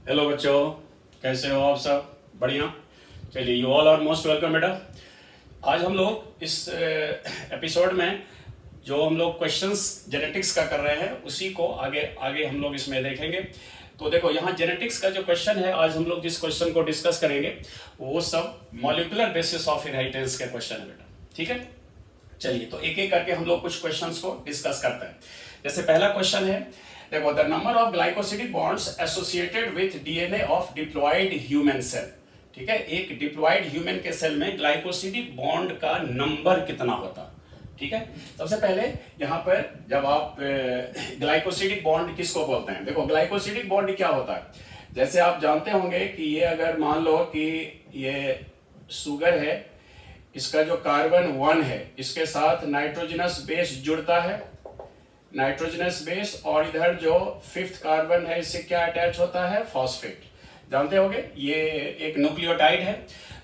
Hello बच्चों, कैसे हो आप सब? बढ़िया। चलिए, you all are most welcome बेटा। आज हम लोग इस एपिसोड में जो हम लोग क्वेश्चंस जेनेटिक्स का कर रहे हैं उसी को आगे आगे हम लोग इसमें देखेंगे। तो देखो, यहाँ जेनेटिक्स का जो क्वेश्चन है, आज हम लोग जिस क्वेश्चन को डिस्कस करेंगे वो सब मॉलिक्यूलर बेसिस ऑफ इनहेरिटेंस के क्वेश्चन है बेटा। ठीक है, चलिए तो एक एक करके हम लोग कुछ क्वेश्चंस को डिस्कस करते हैं। जैसे पहला क्वेश्चन है, देखो, the number of glycosidic bonds associated with DNA of diploid human cell. ठीक है, एक डिप्लॉयड ह्यूमन के सेल में ग्लाइकोसिडिक बॉन्ड का नंबर कितना होता। ठीक है, सबसे पहले यहाँ पर जब आप ग्लाइकोसिडिक बॉन्ड किसको बोलते हैं, देखो ग्लाइकोसिडिक बॉन्ड क्या होता है। जैसे आप जानते होंगे कि ये अगर मान लो कि ये शुगर है, इसका जो कार्बन 1 है इसके साथ नाइट्रोजनस बेस जुड़ता है, नाइट्रोजनस बेस, और इधर जो 5th कार्बन है इससे क्या अटैच होता है, फॉस्फेट। जानते होंगे ये एक न्यूक्लियोटाइड है।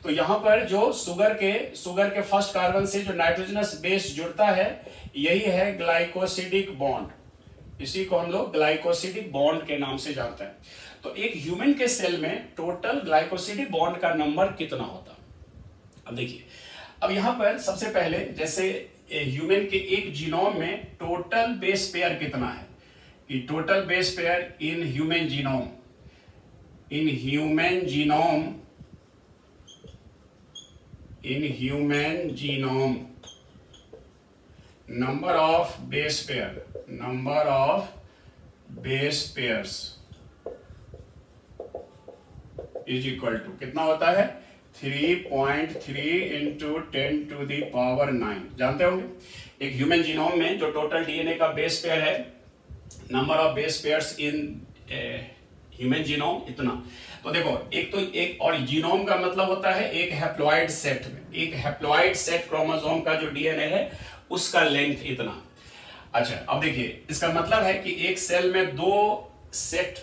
तो यहाँ पर जो शुगर के फर्स्ट कार्बन से जो नाइट्रोजनस बेस जुड़ता है यही है ग्लाइकोसिडिक बॉन्ड। इसी को हम लोग ग्लाइकोसिडिक बॉन्ड के नाम से जानते हैं। तो एक ह्यूमन के सेल में टोटल ग्लाइकोसिडिक बॉन्ड का नंबर कितना होता। अब देखिए, अब यहाँ पर सबसे पहले जैसे ह्यूमन के एक जीनोम में टोटल बेस पेयर कितना है, कि total base pair in human genome number of base pairs is equal to कितना होता है, 3.3 इंटू 10 टू दी पावर 9। जानते होंगे एक ह्यूमन जीनोम में जो टोटल डीएनए का बेस पेयर है, number of base pairs in human genome इतना। तो देखो, एक और जीनोम का मतलब होता है एक हैप्लॉइड सेट में, एक हैप्लॉइड सेट क्रोमोसोम का जो डीएनए है उसका लेंथ इतना। अच्छा, अब देखिए, इसका मतलब है कि एक सेल में 2 सेट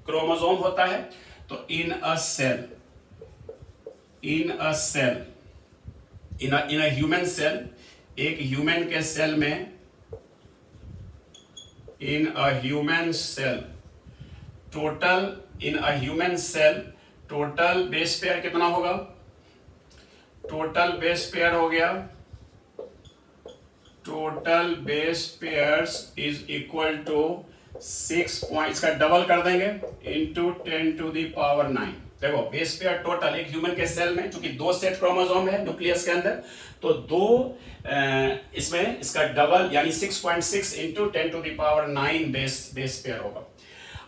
क्रोमोसोम होता है। तो इन अ ह्यूमन सेल, एक ह्यूमन के सेल में, in a human cell total base pair कितना होगा, टोटल बेस पेयर हो गया, total base pairs is equal to 6 point, इसका डबल कर देंगे, इंटू 10 टू दी पावर 9। देखो, बेस पेयर टोटल एक ह्यूमन के सेल में, चूंकि 2 सेट क्रोमोसोम है न्यूक्लियस के अंदर, तो 2 इसमें इसका डबल यानी 6.6 into 10 to the power 9 base pair होगा।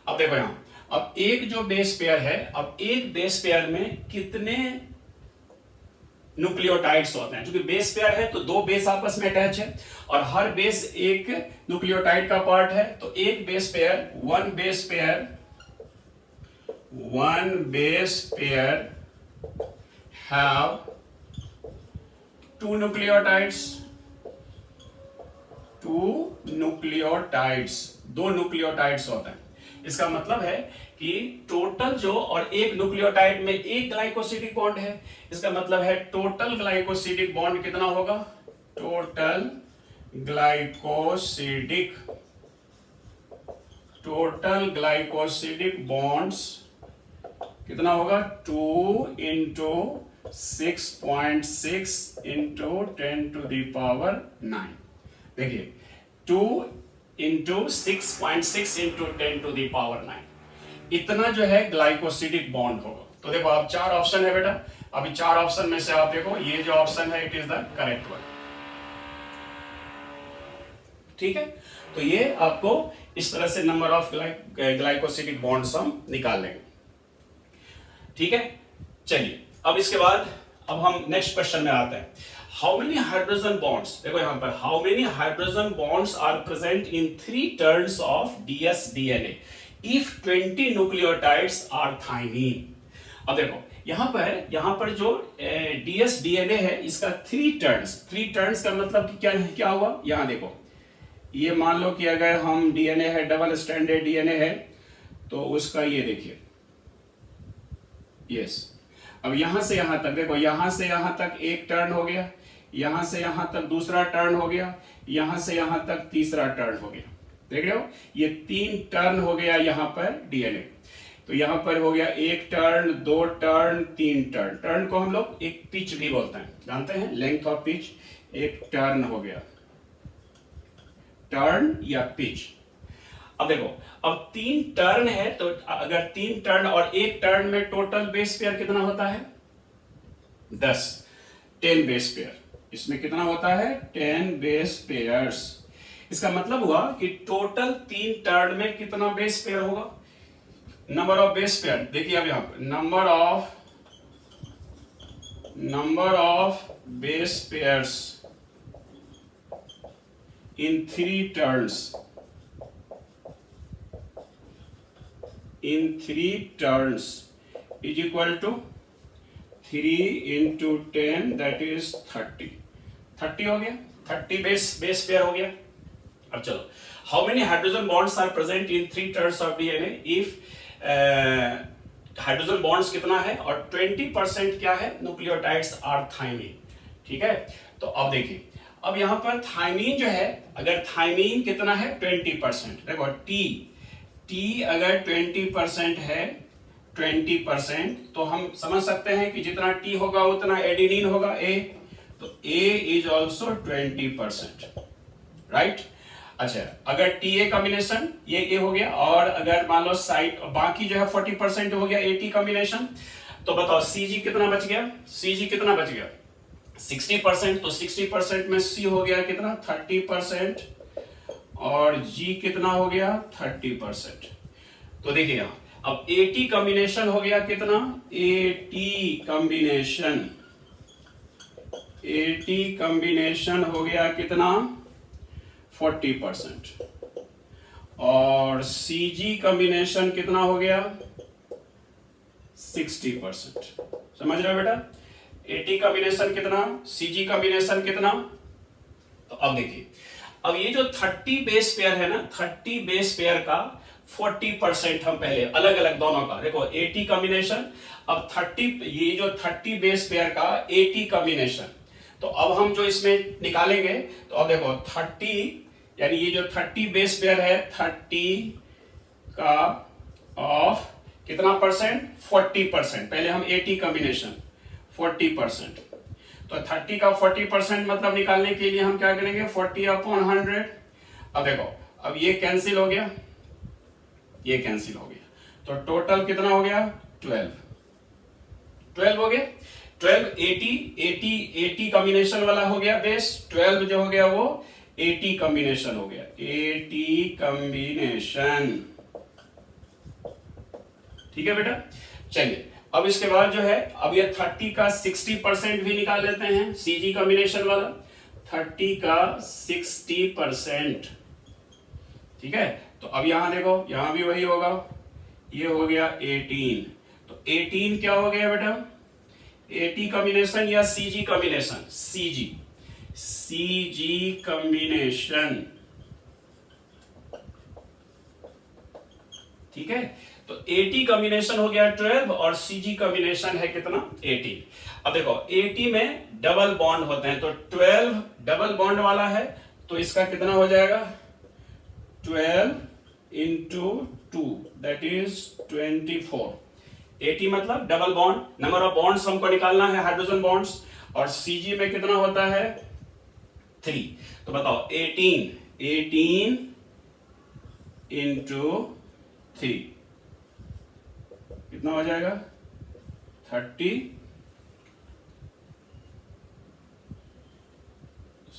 अब देखो यहां, अब एक जो बेस पेयर है, अब एक बेस पेयर में कितने न्यूक्लियोटाइड्स होते हैं। क्योंकि बेस पेयर है तो 2 बेस आपस में अटैच है और हर बेस एक न्यूक्लियोटाइड का पार्ट है। तो एक base pair, one base pair have 2 nucleotides, 2 nucleotides होते हैं। इसका मतलब है कि टोटल जो, और एक न्यूक्लियोटाइड में एक ग्लाइकोसिडिक बॉन्ड है, इसका मतलब है टोटल ग्लाइकोसिडिक बॉन्ड कितना होगा, टोटल ग्लाइकोसिडिक बॉन्ड्स कितना होगा, 2 into 6.6 into 10 to the power 9। देखिए, 2 into 6.6 into 10 to the power 9, इतना जो है ग्लाइकोसिडिक बॉन्ड होगा। तो देखो, अब 4 ऑप्शन है बेटा। अभी 4 ऑप्शन में से आप देखो, ये जो ऑप्शन है it is the correct one. ठीक है, तो ये आपको इस तरह से नंबर ऑफ ग्लाइकोसिडिक बॉन्ड्स हम निकाल लेंगे। ठीक है, चलिए अब इसके बाद अब हम नेक्स्ट क्वेश्चन में आते हैं। हाउ मेनी हाइड्रोजन बॉन्ड्स, देखो यहां पर, how many hydrogen bonds are present in 3 turns of ds DNA if 20 nucleotides are thymine. अब देखो यहां पर जो ds DNA है इसका 3 टर्न्स का मतलब कि क्या हुआ। यहां देखो, ये मान लो कि अगर हम DNA है, डबल स्ट्रैंडेड DNA है, तो उसका ये देखिए, यस। अब यहां से यहां तक देखो, यहां से यहां तक एक टर्न हो गया, यहां से यहां तक दूसरा टर्न हो गया, यहां से यहां तक तीसरा टर्न हो गया। देख रहे हो, ये 3 टर्न हो गया यहां पर डीएनए। तो यहाँ पर हो गया एक टर्न, दो टर्न, तीन टर्न। टर्न को हम लोग एक पिच भी बोलते हैं, जानते हैं, लेंथ ऑफ पिच एक टर्न हो गया, टर्न या पिच। अब देखो, अब तीन टर्न है तो अगर तीन टर्न और एक टर्न में टोटल बेस पेयर कितना होता है? 10, 10 बेस पेयर। इसमें कितना होता है? 10 बेस पेयर्स। इसका मतलब हुआ कि टोटल तीन टर्न में कितना बेस पेयर होगा? नंबर ऑफ बेस पेयर देखिए, अब यहां पर number of base pairs in three turns is equal to 3 into 10 that is 30। 30 हो गया, 30 बेस पेयर हो गया। अब चलो, how many hydrogen bonds are present in three turns of DNA? If hydrogen bonds कितना है और 20% क्या है? Nucleotides are thymine. ठीक है, तो अब देखिए, अब यहां पर थाइमीन जो है, अगर थाइमीन कितना है? 20%। देखो टी अगर 20% है, 20%, तो हम समझ सकते हैं कि जितना टी होगा उतना एडेनिन होगा, ए, तो ए इज ऑल्सो 20%, राइट। अच्छा, अगर टी ए कॉम्बिनेशन, ये ए हो गया, और अगर मान लो साइड बाकी जो है 40% हो गया ए टी कॉम्बिनेशन, तो बताओ सी जी कितना बच गया? सी जी कितना बच गया? 60%। तो 60% में सी हो गया कितना? 30%, और जी कितना हो गया? 30%। तो देखिए यहां अब एटी कॉम्बिनेशन हो गया कितना? एटी कॉम्बिनेशन हो गया कितना? 40%, और सीजी कॉम्बिनेशन कितना हो गया? 60%। समझ रहे हो बेटा? एटी कॉम्बिनेशन कितना, सीजी कॉम्बिनेशन कितना? तो अब देखिए, अब ये जो 30 बेस पेयर है ना, 30 बेस पेयर का 40% हम पहले अलग अलग दोनों का देखो, 80 कॉम्बिनेशन, अब 30, ये जो 30 बेस पेयर का 80 कॉम्बिनेशन, तो अब हम जो इसमें निकालेंगे, तो अब देखो 30, यानी ये जो 30 बेस पेयर है, 30 का ऑफ कितना परसेंट? 40%। पहले हम 80 कॉम्बिनेशन 40%, तो 30 का 40% मतलब निकालने के लिए हम क्या करेंगे? 40/100। अब देखो, अब ये कैंसिल हो गया, ये कैंसिल हो गया, तो टोटल कितना हो गया? 12 हो गया। 12 80 कॉम्बिनेशन वाला हो गया बेस, 12 जो हो गया वो 80 कॉम्बिनेशन हो गया, 80 कॉम्बिनेशन। ठीक है बेटा, चलिए अब इसके बाद जो है, अब ये 30 का 60% भी निकाल लेते हैं, सीजी कॉम्बिनेशन वाला 30 का 60%। ठीक है, तो अब यहां देखो, यहां भी वही होगा, ये हो गया 18, तो 18 क्या हो गया बेटा? 80 कॉम्बिनेशन या सीजी कॉम्बिनेशन? CG combination. ठीक है, तो 80 कॉम्बिनेशन हो गया 12, और सीजी कॉम्बिनेशन है कितना? 80। अब देखो 80 में डबल बॉन्ड होते हैं, तो 12 डबल बॉन्ड वाला है, तो इसका कितना हो जाएगा? 12 into 2 that is 24। 80 मतलब double bond, number of bonds हमको निकालना है हाइड्रोजन बॉन्ड्स, और सीजी में कितना होता है? 3। तो बताओ 18 into 3 कितना हो जाएगा? 30,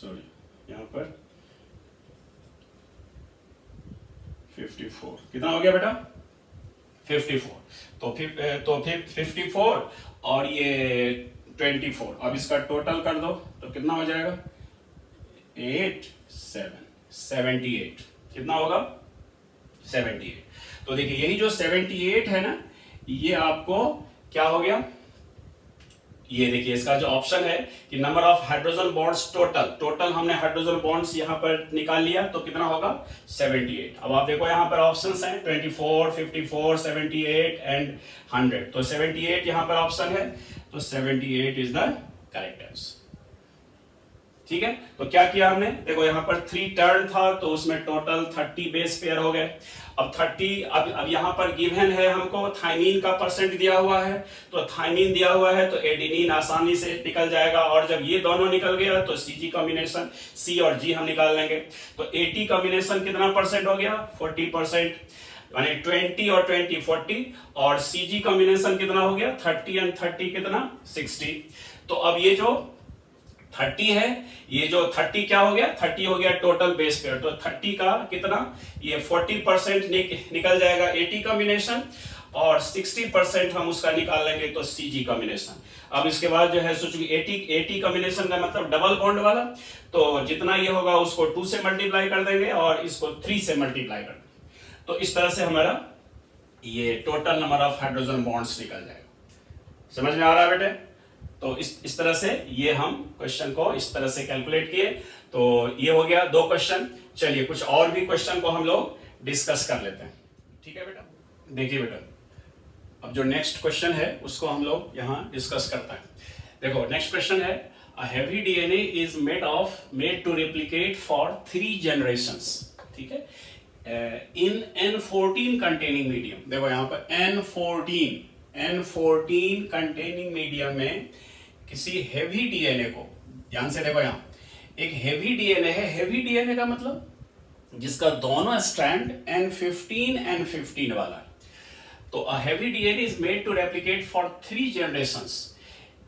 सॉरी यहां पर 54। कितना हो गया बेटा? 54। तो फिर 54 और ये 24, अब इसका टोटल कर दो तो कितना हो जाएगा? 78। कितना होगा? 78। तो देखिए यही जो 78 है ना, ये आपको क्या हो गया? ये देखिए इसका जो ऑप्शन है कि number of hydrogen bonds total हमने हाइड्रोजन बॉन्ड्स यहां पर निकाल लिया, तो कितना होगा? 78। अब आप देखो यहां पर ऑप्शंस हैं 24, 54, 78 एंड 100, तो 78 यहां पर ऑप्शन है, तो 78 इज द करेक्ट आंसर। ठीक है, तो क्या किया हमने, देखो यहाँ पर 3 टर्न था तो उसमें टोटल 30 बेस पेयर हो गए। अब 30, अब यहाँ पर गिवन है हमको थाइमीन का परसेंट दिया हुआ है, तो थाइमीन दिया हुआ है तो एडेनिन आसानी से निकल जाएगा, और जब ये दोनों निकल गया तो सीजी कॉम्बिनेशन सी और जी हम निकाल लेंगे। तो एटी कॉम्बिनेशन कितना परसेंट हो गया, 40%, यानी 20 और 20 40, और सीजी कॉम्बिनेशन कितना हो गया 30 एंड 30 कितना 60। तो अब ये जो 30 है, ये जो 30 क्या हो गया, 30 हो गया टोटल बेस पेयर, तो 30 का कितना, ये 40% निकल जाएगा 80 कॉम्बिनेशन, और 60% हम उसका निकाल लेंगे तो सीजी कॉम्बिनेशन। अब इसके बाद जो है सोचिए 80 कॉम्बिनेशन का मतलब डबल बॉन्ड वाला, तो जितना ये होगा उसको 2 से मल्टीप्लाई कर देंगे और इसको 3 से मल्टीप्लाई कर देंगे, तो इस तरह से हमारा ये total number of hydrogen bonds निकल जाएगा। समझ में आ रहा है बेटे? तो इस तरह से ये हम क्वेश्चन को इस तरह से कैलकुलेट किए। तो ये हो गया 2 क्वेश्चन। चलिए कुछ और भी क्वेश्चन को हम लोग डिस्कस कर लेते हैं, ठीक है बेटा? देखिए बेटा, अब जो नेक्स्ट क्वेश्चन है उसको हम लोग यहाँ डिस्कस करते हैं। देखो नेक्स्ट क्वेश्चन है, a heavy DNA is made to replicate for 3 generations, ठीक है, इन N14 कंटेनिंग मीडियम। देखो यहाँ पर N14 कंटेनिंग मीडियम में किसी हेवी डीएनए को, ध्यान से देखो यहाँ एक हेवी डीएनए है। हेवी डीएनए का मतलब जिसका दोनों स्ट्रैंड N15 वाला है। तो a heavy DNA is made to replicate for 3 generations,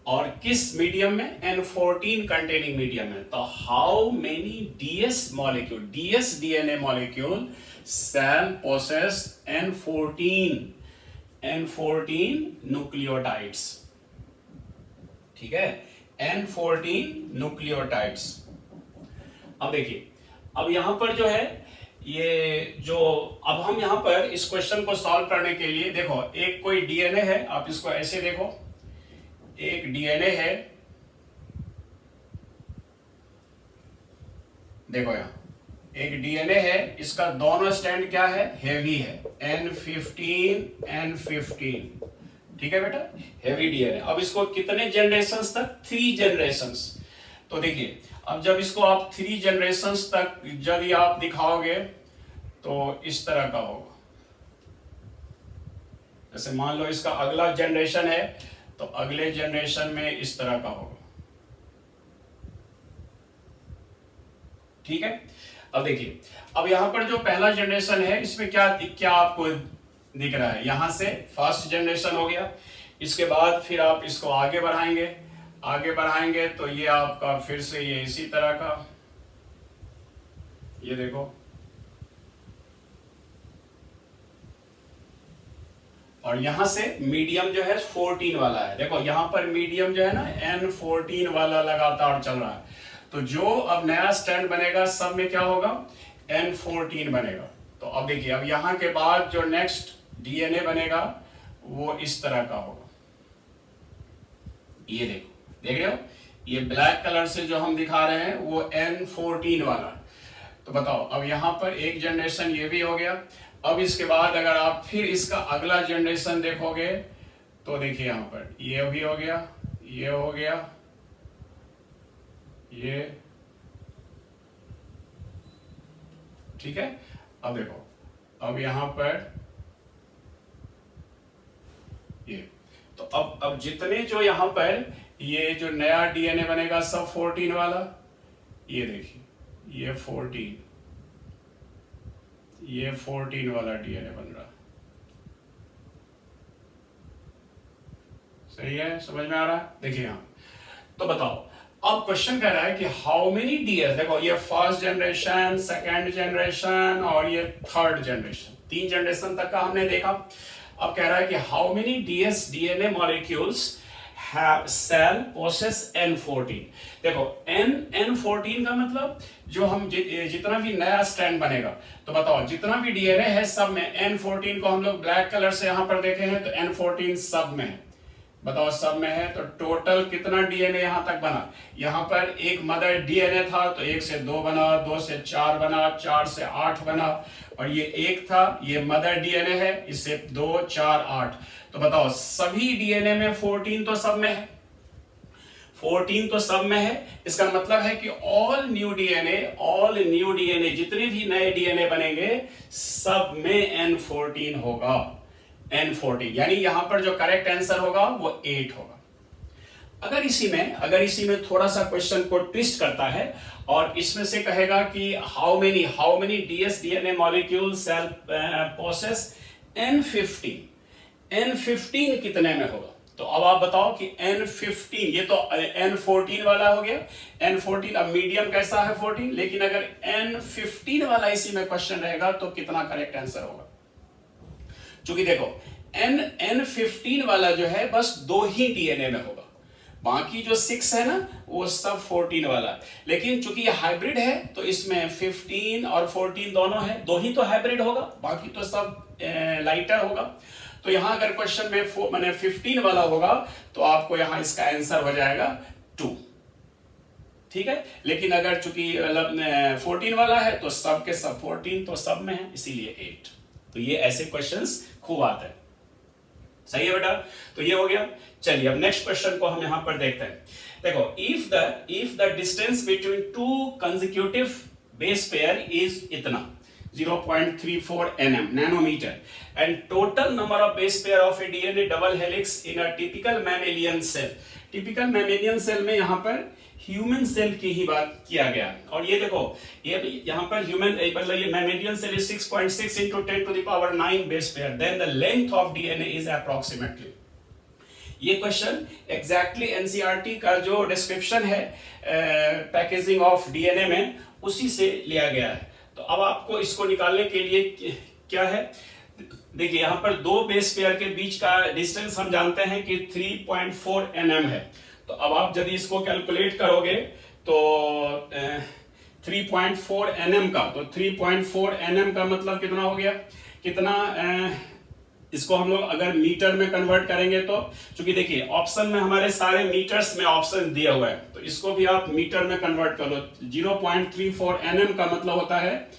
और किस मीडियम में, N14 कंटेनिंग मीडियम में। तो how many ds DNA molecule shall possess N14 nucleotides, ठीक है, N14 न्यूक्लियोटाइड्स। अब देखिए, अब यहां पर जो है ये जो, अब हम यहां पर इस क्वेश्चन को सॉल्व करने के लिए देखो, एक कोई डीएनए है, आप इसको ऐसे देखो, एक डीएनए है, देखो यहां एक डीएनए है, इसका दोनों स्टैंड क्या है, हेवी है, N15, ठीक है बेटा, हेवी डीएनए। अब इसको कितने जनरेशंस तक, 3 जनरेशंस। तो देखिए अब जब इसको आप 3 जनरेशंस तक यदि आप दिखाओगे तो इस तरह का होगा। जैसे मान लो इसका अगला जनरेशन है, तो अगले जनरेशन में इस तरह का होगा, ठीक है। अब देखिए, अब यहां पर जो पहला जनरेशन है इसमें क्या आपको दिख रहा है, यहां से फर्स्ट जनरेशन हो गया। इसके बाद फिर आप इसको आगे बढ़ाएंगे तो ये आपका फिर से ये इसी तरह का, ये देखो, और यहां से मीडियम जो है 14 वाला है। देखो यहां पर मीडियम जो है ना N14 वाला लगातार चल रहा है। तो जो अब नया स्टैंड बनेगा सब में क्या होगा, N14 बनेगा। तो अब देखिए, अब यहां के बाद जो नेक्स्ट डीएनए बनेगा वो इस तरह का होगा, ये देखो, देख रहे हो, ये ब्लैक कलर से जो हम दिखा रहे हैं वो N14 वाला। तो बताओ, अब यहां पर एक जनरेशन ये भी हो गया। अब इसके बाद अगर आप फिर इसका अगला जनरेशन देखोगे तो देखिए यहां पर ये भी हो गया, ये हो गया, ये, ठीक है। अब देखो, अब यहां पर ये, तो अब जितने जो यहां पर ये जो नया डीएनए बनेगा सब 14 वाला, ये देखिए, ये 14 वाला डीएनए बन रहा। सही है, समझ में आ रहा है? देखिए यहां, तो बताओ, अब क्वेश्चन कह रहा है कि हाउ मेनी डीएस, देखो ये फर्स्ट जनरेशन, सेकंड जनरेशन और ये थर्ड जनरेशन, 3 जनरेशन तक का हमने देखा। अब कह रहा है कि how many DNA molecules have shall possess N14। देखो N14 का मतलब जो हम जितना भी नया स्ट्रैंड बनेगा, तो बताओ जितना भी डीएनए है सब में N14 को हम लोग ब्लैक कलर से यहां पर देखे हैं, तो N14 सब में है। बताओ सब में है, तो टोटल कितना डीएनए यहां तक बना। यहां पर एक मदर डीएनए था तो 1 से 2 बना, 2 से 4 बना, 4 से 8 बना, और ये एक था, ये मदर डीएनए है, इससे 2 4 8। तो बताओ सभी डीएनए में 14 तो सब में है, 14 तो सब में है, इसका मतलब है कि ऑल न्यू डीएनए जितने भी नए डीएनए बनेंगे सब में N14 होगा, N14, यानी यहां पर जो करेक्ट आंसर होगा वो 8 होगा। अगर इसी में थोड़ा सा क्वेश्चन को ट्विस्ट करता है और इसमें से कहेगा कि how many ds DNA molecule shall process N15 कितने में होगा? तो अब आप बताओ कि N15, ये तो N14 वाला हो गया, N14, अब मीडियम कैसा है 14, लेकिन अगर N15 वाला इसी में क्वेश्चन रहेगा तो कितना करेक्ट आंसर होगा? क्योंकि देखो N15 वाला जो है बस 2 ही डीएनए में होगा, बाकी जो 6 है ना वो सब 14 वाला है, लेकिन चूंकि ये हाइब्रिड है तो इसमें 15 और 14 दोनों है, 2 ही तो हाइब्रिड होगा, बाकी तो सब लाइटर होगा। तो यहां अगर क्वेश्चन में मैंने 15 वाला होगा तो आपको यहां इसका आंसर हो जाएगा 2, ठीक है। लेकिन अगर चूंकि 14 वाला है तो सब के सब 14 तो सब में है, इसीलिए 8। तो ये ऐसे क्वेश्चंस खूब आते हैं, सही है बेटा। तो ये हो गया। चलिए अब नेक्स्ट क्वेश्चन को हम यहां पर देखते हैं। देखो, if the distance between 2 consecutive base pair is इतना 0.34 nanometre and total number of base pair of a DNA double helix in a typical mammalian cell. Typical mammalian cell में यहां पर ह्यूमन सेल की ही बात किया गया, और ये देखो ये यहां पर ह्यूमन मतलब ये mammalian cell is 6.6 into 10 to the power 9 base pair, then the length of DNA is approximately. ये क्वेश्चन एग्जैक्टली एनसीईआरटी का जो डिस्क्रिप्शन है पैकेजिंग ऑफ डीएनए में उसी से लिया गया है। तो अब आपको इसको निकालने के लिए क्या है, देखिए यहां पर 2 बेस पेयर के बीच का डिस्टेंस हम जानते हैं कि 3.4 nm है। तो अब आप यदि इसको कैलकुलेट करोगे तो 3.4 nm का, तो 3.4 nm का मतलब कितना हो गया, कितना इसको हम लोग अगर मीटर में कन्वर्ट करेंगे तो, क्योंकि देखिए ऑप्शन में हमारे सारे मीटर्स में ऑप्शन दिया हुआ है, तो इसको भी आप मीटर में कन्वर्ट कर लो। 0.34 nm का मतलब होता है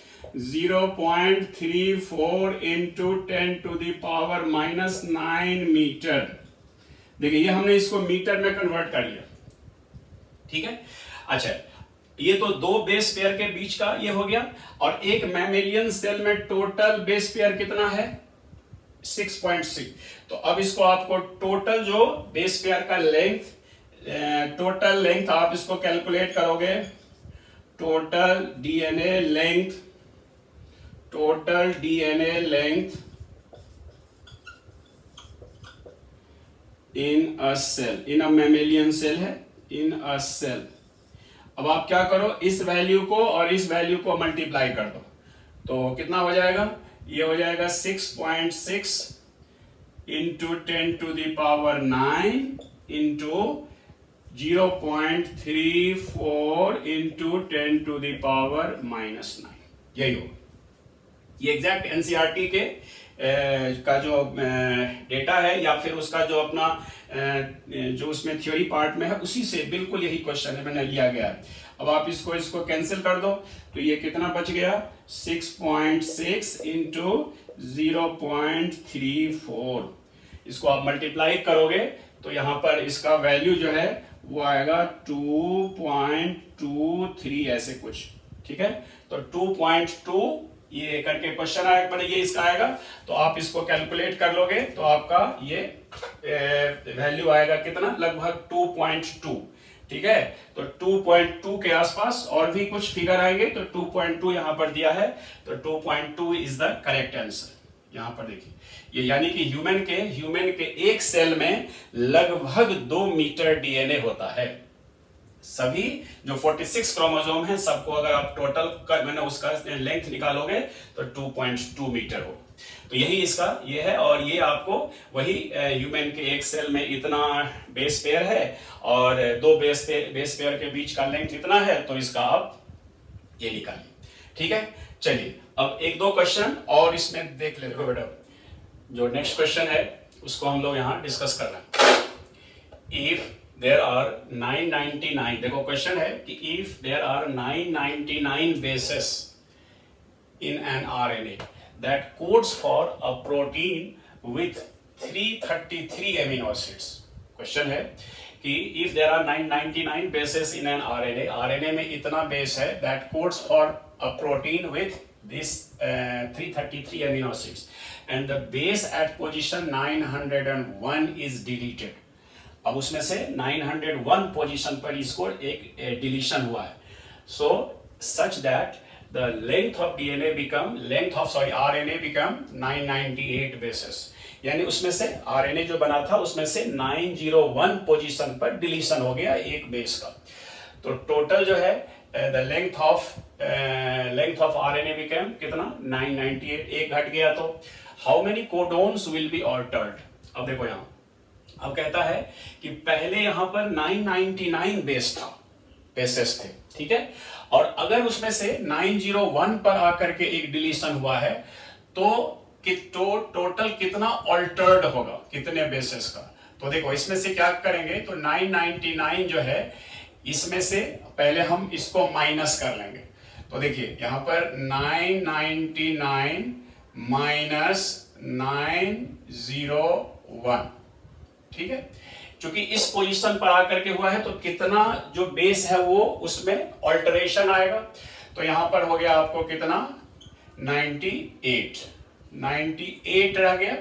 0.34 into 10 to the power -9 metre. देखिए ये हमने इसको मीटर में कन्वर्ट कर लिया, ठीक है। अच्छा, ये तो 2 बेस पेयर के बीच का ये हो गया, और एक मैमेलियन सेल में टोटल बेस पेयर कितना है 6.6। तो अब इसको आपको टोटल जो बेस पेयर का लेंथ, टोटल लेंथ आप इसको कैलकुलेट करोगे, total DNA length in a cell, in a mammalian cell है, इन अ सेल। अब आप क्या करो, इस वैल्यू को और इस वैल्यू को मल्टीप्लाई कर दो, तो कितना हो जाएगा, ये हो जाएगा 6.6 into 10 to the power 9 into 0.34 into 10 to the power -9, यही होगा। ये एग्जैक्ट एनसीईआरटी के का जो डेटा है या फिर उसका जो अपना जो उसमें थ्योरी पार्ट में है उसी से बिल्कुल यही क्वेश्चन है, मैंने लिया गया है। अब आप इसको कैंसिल कर दो तो ये कितना बच गया, 6.6 into 0.34। इसको आप मल्टीप्लाई करोगे तो यहाँ पर इसका वैल्यू जो है वो आएगा 2.23 ऐसे कुछ, ठीक है। तो 2.2 ये करके क्वेश्चन आएगा, ये इसका आएगा, तो आप इसको कैलकुलेट कर लोगे तो आपका ये वैल्यू आएगा कितना, लगभग 2.2, ठीक है। तो 2.2 के आसपास और भी कुछ फिगर आएंगे, तो 2.2 यहां पर दिया है, तो 2.2 इज द करेक्ट आंसर। यहां पर देखिए ये यानी कि ह्यूमन के एक सेल में लगभग 2 मीटर डीएनए होता है। सभी जो 46 क्रोमोसोम हैं सबको अगर आप टोटल कर मैंने उसका लेंथ निकालोगे तो 2.2 मीटर हो। तो यही इसका ये है, और ये आपको वही ह्यूमन के एक सेल में इतना बेस पेयर है और 2 बेस पेयर के बीच का लेंथ इतना है, तो इसका आप ये निकालिए, ठीक है। चलिए अब 1-2 क्वेश्चन और इसमें देख लेते हो बेटा। जो नेक्स्ट क्वेश्चन है उसको हम लोग यहाँ डिस्कस कर रहे हैं। इफ देयर आर 999, देखो क्वेश्चन है कि if there are 999 bases in an RNA that codes for a protein with 333 amino acids. Question है, कि if there are 999 bases in an RNA, RNA में इतना बेस है that codes for a protein with this 333 amino acids and the base at position 901 is deleted. अब उसमें से 901 position पर इसको एक डिलीशन हुआ है. So such that the length of DNA become RNA become 998 bases. यानी उसमें से RNA जो बना था उसमें से 901 पोजीशन पर डिलीशन हो गया एक बेस का. तो टोटल जो है the length of RNA became कितना 998, एक घट गया. तो how many codons will be altered? अब देखो यहाँ अब कहता है कि पहले यहाँ पर 999 बेसेस थे, ठीक है, और अगर उसमें से 901 पर आकर के एक डिलीशन हुआ है तो टोटल कितना ऑल्टर्ड होगा, कितने बेसेस का. तो देखो इसमें से क्या करेंगे, तो 999 जो है इसमें से पहले हम इसको माइनस कर लेंगे. तो देखिए यहाँ पर 999 माइनस 901, ठीक है, क्योंकि इस पोजीशन पर आकर के हुआ है तो कितना जो बेस है वो उसमें ऑल्टरेशन आएगा. तो यहां पर हो गया आपको कितना 98 रह गया.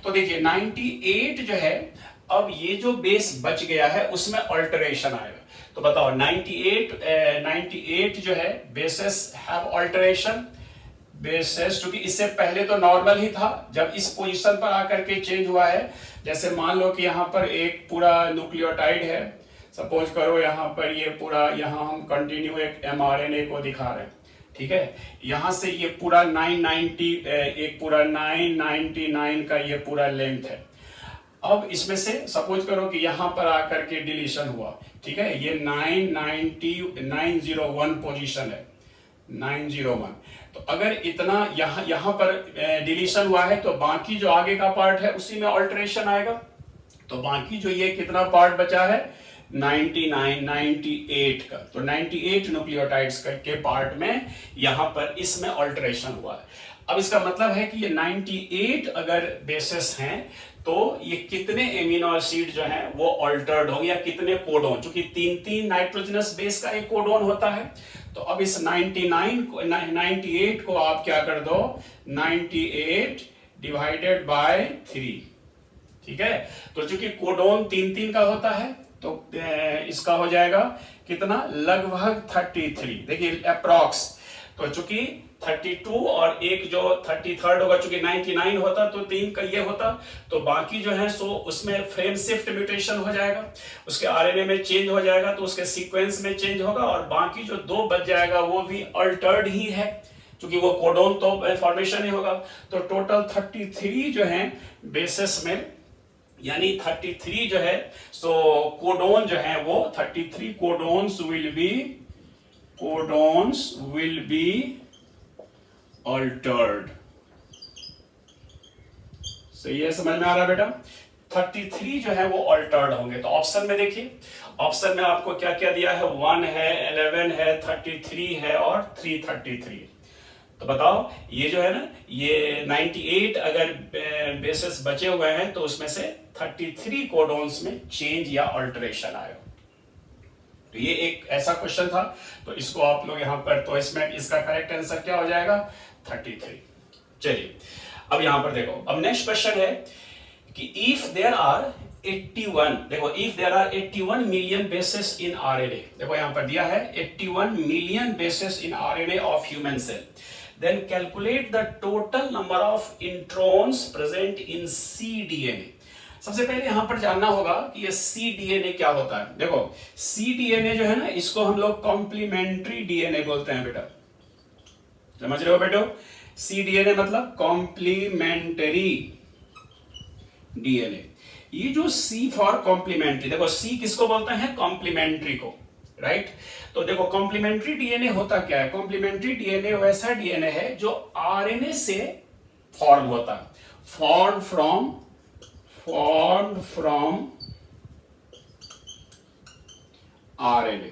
तो देखिए 98 जो है, अब ये जो बेस बच गया है उसमें ऑल्टरेशन आएगा. तो बताओ 98 जो है बेसेस हैव ऑल्टरेशन. बेसेस क्योंकि इससे पहले तो नॉर्मल ही था, जब इस पोजीशन पर आकर के चेंज हुआ है, जैसे मान लो कि यहाँ पर एक पूरा न्यूक्लियोटाइड है, सपोज करो यहाँ पर ये पूरा, यहाँ हम कंटिन्यू एक mRNA को दिखा रहे हैं, ठीक है, यहाँ से ये पूरा 990 एक पूरा 999 का ये पूरा लेंथ है. अब इसमें से सपोज करो कि यहाँ पर आकर के डिलीशन हुआ, ठीक है, ये 901 पोजीशन है, 901. तो अगर इतना यहाँ पर डिलीशन हुआ है तो बाकी जो आगे का पार्ट है उसी में ऑल्टरेशन आएगा. तो बाकी जो ये कितना पार्ट बचा है 98 का, तो 98 न्यूक्लियोटाइड्स के पार्ट में यहाँ पर इसमें ऑल्टरेशन हुआ है. अब इसका मतलब है कि ये 98 अगर बेसिस हैं तो ये कितने एमिनो एसिड जो हैं वो ऑल्टर्ड हो गया, कितने कोडोन, क्योंकि 3 नाइट्रोजनस बेस का एक कोडोन होता है. तो अब इस 98 को आप क्या कर दो, 98 डिवाइडेड बाय 3, ठीक है. तो चूंकि कोडोन 3 का होता है तो इसका हो जाएगा कितना, लगभग 33. देखिए अप्रॉक्स, तो चूंकि 32 और एक जो 33rd होगा, चूंकि 99 होता तो 3 का ये होता, तो बाकी जो है सो उसमें फ्रेम शिफ्ट म्यूटेशन हो जाएगा, उसके आरएनए में चेंज हो जाएगा, तो उसके सीक्वेंस में चेंज होगा, और बाकी जो 2 बच जाएगा वो भी अल्टर्ड ही है, क्योंकि वो कोडोन तो फॉर्मेशन ही होगा. तो टोटल 33 जो है बेसिस में, यानी 33 जो है सो कोडोन जो है वो 33 कोडोन्स विल बी ऑल्टर्ड. सही है, समझ में आ रहा बेटा. 33 जो है वो ऑल्टर्ड होंगे. तो ऑप्शन में देखिए, ऑप्शन में आपको क्या क्या दिया है, 1 है, 11 है, 33 है और 333. तो बताओ ये जो है ना, ये 98 अगर बेसिस बचे हुए हैं तो उसमें से 33 कोडोन्स में चेंज या ऑल्टरेशन आएगा. तो ये एक ऐसा क्वेश्चन था, तो इसको आप लोग यहाँ पर, तो इसमें इसका करेक्ट आंसर क्या हो जाएगा, 33. चलिए अब यहां पर देखो, अब नेक्स्ट क्वेश्चन है कि इफ देयर आर 81, देखो if there are 81 million bases in RNA, देखो यहां पर दिया है 81 million bases in RNA of human cell, then calculate the total number of introns present in cDNA. सबसे पहले यहां पर जानना होगा कि ये cDNA क्या होता है. देखो cDNA जो है ना, इसको हम लोग कॉम्प्लीमेंट्री डीएनए बोलते हैं बेटा, समझ रहे हो बेटो. cDNA मतलब कॉम्प्लीमेंट्री डीएनए. ये जो C फॉर कॉम्प्लीमेंट्री, देखो C किसको बोलते हैं, कॉम्प्लीमेंट्री को, राइट. तो देखो कॉम्प्लीमेंट्री डीएनए होता क्या है, कॉम्प्लीमेंट्री डीएनए वैसा डीएनए है जो आरएनए से फॉर्म होता है, फॉर्म फ्रॉम आरएनए.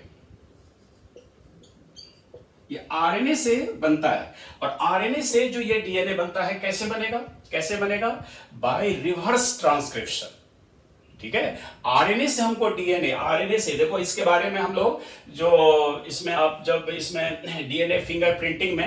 ये आरएनए से बनता है, और आरएनए से जो ये डीएनए बनता है कैसे बनेगा, बाय रिवर्स ट्रांसक्रिप्शन. ठीक है। आरएनए से हमको डीएनए, आरएनए से देखो इसके बारे में हम लोग जो इसमें आप जब इसमें डीएनए फिंगरप्रिंटिंग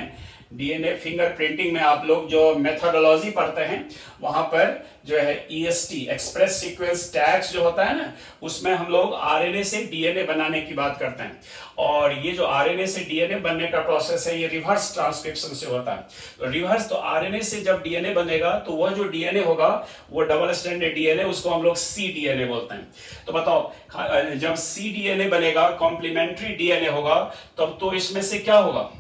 में आप लोग जो मेथोडोलॉजी पढ़ते हैं वहां पर जो है ईएसटी एक्सप्रेस सीक्वेंस टैग्स जो होता है ना, उसमें हम लोग आरएनए से डीएनए बनाने की बात करते हैं। और ये जो आरएनए से डीएनए बनने का प्रोसेस है ये रिवर्स ट्रांसक्रिप्शन से होता है। तो रिवर्स, तो आरएनए से जब डीएनए बनेगा तो वह जो डीएनए होगा वो डबल स्ट्रैंडेड डीएनए, उसको हम लोग सीडीएनए बोलते हैं। तो बताओ जब सीडीएनए बनेगा, कॉम्प्लीमेंट्री डीएनए होगा, तब तो इसमें से क्या होगा,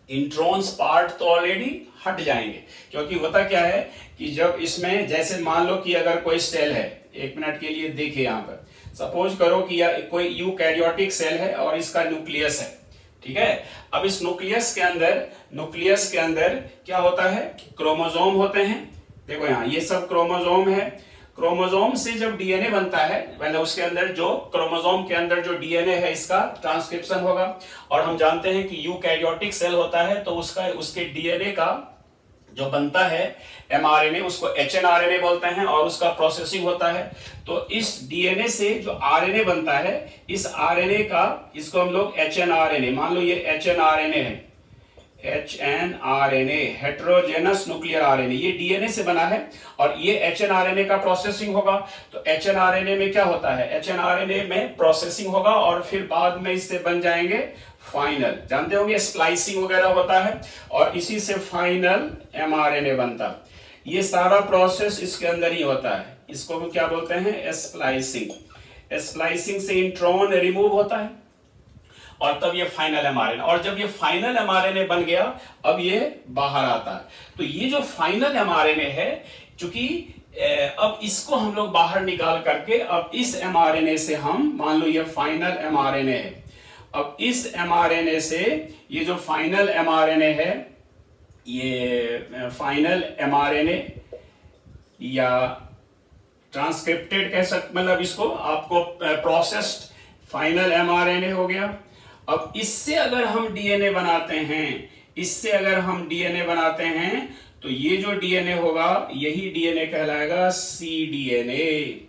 इंट्रॉन्स पार्ट तो ऑलरेडी हट जाएंगे। क्योंकि होता क्या है कि जब इसमें जैसे मान लो कि अगर कोई सेल है, एक मिनट के लिए देखिए यहां पर, सपोज करो कि कोई यूकैरियोटिक सेल है और इसका न्यूक्लियस है, ठीक है। अब इस न्यूक्लियस के अंदर क्या होता है, क्रोमोसोम होते हैं। देखो यहाँ ये सब क्रोमोसोम है। क्रोमोसोम से जब डीएनए बनता है, पहले उसके अंदर जो क्रोमोसोम के अंदर जो डीएनए है इसका ट्रांसक्रिप्शन होगा। और हम जानते हैं कि यूकैरियोटिक सेल होता है तो उसके डीएनए का जो बनता है एमआरएनए, उसको एचएनआरएनए बोलते हैं और उसका प्रोसेसिंग होता है। तो इस डीएनए से जो आरएनए बनता है, इस आरएनए का, इसको हम लोग एचएनआरएनए, मान लो ये एचएनआरएनए है, एचएनआरएनए हेटेरोजेनस न्यूक्लियर आरएनए, ये डीएनए से बना है और ये एचएनआरएनए का प्रोसेसिंग होगा। तो एचएनआरएनए में क्या होता है, एचएनआरएनए में प्रोसेसिंग होगा और फिर बाद में इससे बन जाएंगे फाइनल, जानते होंगे स्प्लाइसिंग वगैरह होता है और इसी से फाइनल एमआरएनए बनता है। ये सारा प्रोसेस इसके अंदर ही होता है। इसको हम क्या बोलते हैं, स्प्लाइसिंग। स्प्लाइसिंग से इंट्रॉन रिमूव होता है और तब ये फाइनल एमआरएनए, और जब ये फाइनल एमआरएनए बन गया अब ये बाहर आता है। तो ये जो फाइनल एमआरएनए है, चूंकि अब इसको हम लोग बाहर निकाल करके अब इस एमआरएनए से हम, मान लो ये फाइनल एमआरएनए है, अब इस एमआरएनए से ये जो फाइनल एमआरएनए है, ये फाइनल एमआरएनए या ट्रांसक्रिप्टेड कह सकते, मतलब इसको आपको प्रोसेस्ड फाइनल एमआरएनए हो गया। अब इससे अगर हम डीएनए बनाते हैं, तो ये जो डीएनए होगा यही डीएनए कहलाएगा सीडीएनए।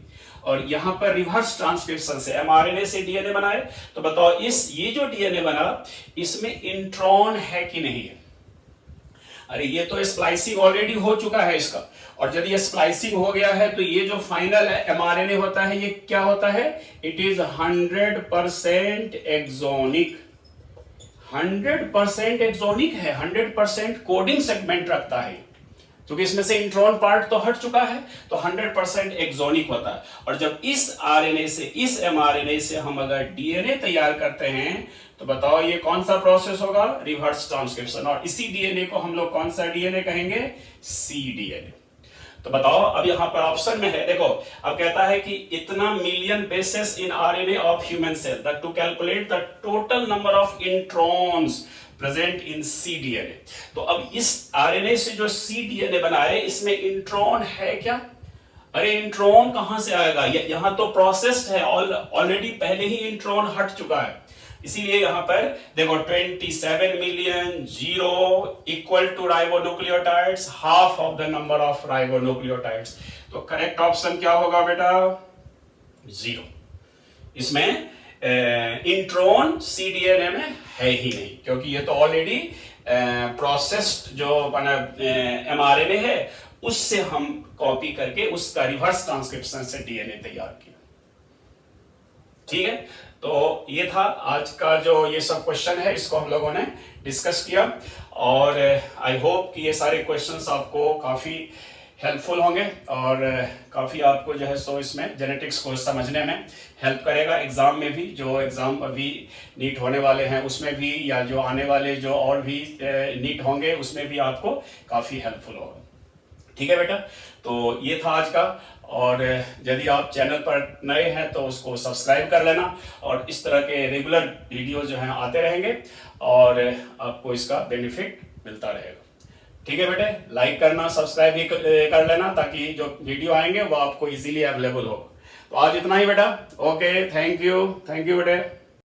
और यहां पर रिवर्स ट्रांसक्रिप्शन से एमआरएनए से डीएनए बनाए, तो बताओ ये जो डीएनए बना इसमें इंट्रॉन है कि नहीं है? अरे ये तो स्प्लाइसिंग ऑलरेडी हो चुका है इसका, और यदि ये स्प्लाइसिंग हो गया है तो ये जो फाइनल एमआरएनए होता है ये क्या होता है, इट इज 100% एक्सोनिक। 100% एक्सोनिक है, 100% कोडिंग सेगमेंट रखता है, क्योंकि इसमें से इंट्रॉन पार्ट तो हट चुका है, तो 100% एक्सोनिक होता है। और जब इस आरएनए से, इस एमआरएनए से हम अगर डीएनए तैयार करते हैं तो बताओ ये कौन सा प्रोसेस होगा, रिवर्स ट्रांसक्रिप्शन। और इसी डीएनए को हम लोग कौन सा डीएनए कहेंगे, सीडीएनए। तो बताओ अब यहां पर ऑप्शन में है, देखो अब कहता है कि इतना million bases in RNA of human cell that to calculate the total number of introns present in cDNA. तो अब इस आरएनए से जो सीडीएनए बना है इसमें इंट्रॉन है क्या? अरे इंट्रॉन कहां से आएगा, यहां तो प्रोसेस्ड है, ऑलरेडी पहले ही इंट्रॉन हट चुका है। इसीलिए यहां पर देखो 27 million 0 equal to ribonucleotides, half of the number of ribonucleotides. तो करेक्ट ऑप्शन क्या होगा बेटा, 0। इसमें इंट्रॉन सीडीएनए में है ही नहीं, क्योंकि ये तो ऑलरेडी प्रोसेस्ड जो एमआरएनए है उससे हम कॉपी करके उसका रिवर्स ट्रांसक्रिप्शन से डीएनए तैयार किया। ठीक है, तो ये था आज का जो ये सब क्वेश्चन है, इसको हम लोगों ने डिस्कस किया और आई होप कि ये सारे क्वेश्चंस आपको काफी हेल्पफुल होंगे और काफ़ी आपको जो है सो इसमें जेनेटिक्स को समझने में हेल्प करेगा। एग्ज़ाम में भी, जो एग्ज़ाम अभी नीट होने वाले हैं उसमें भी, या जो आने वाले जो और भी नीट होंगे उसमें भी आपको काफ़ी हेल्पफुल होगा। ठीक है बेटा, तो ये था आज का, और यदि आप चैनल पर नए हैं तो उसको सब्सक्राइब कर लेना और इस तरह के रेगुलर वीडियो जो हैं आते रहेंगे और आपको इसका बेनिफिट मिलता रहेगा। ठीक है बेटे, लाइक करना, सब्सक्राइब भी कर लेना ताकि जो वीडियो आएंगे वो आपको इजीली अवेलेबल हो। तो आज इतना ही बेटा, ओके, थैंक यू बेटे।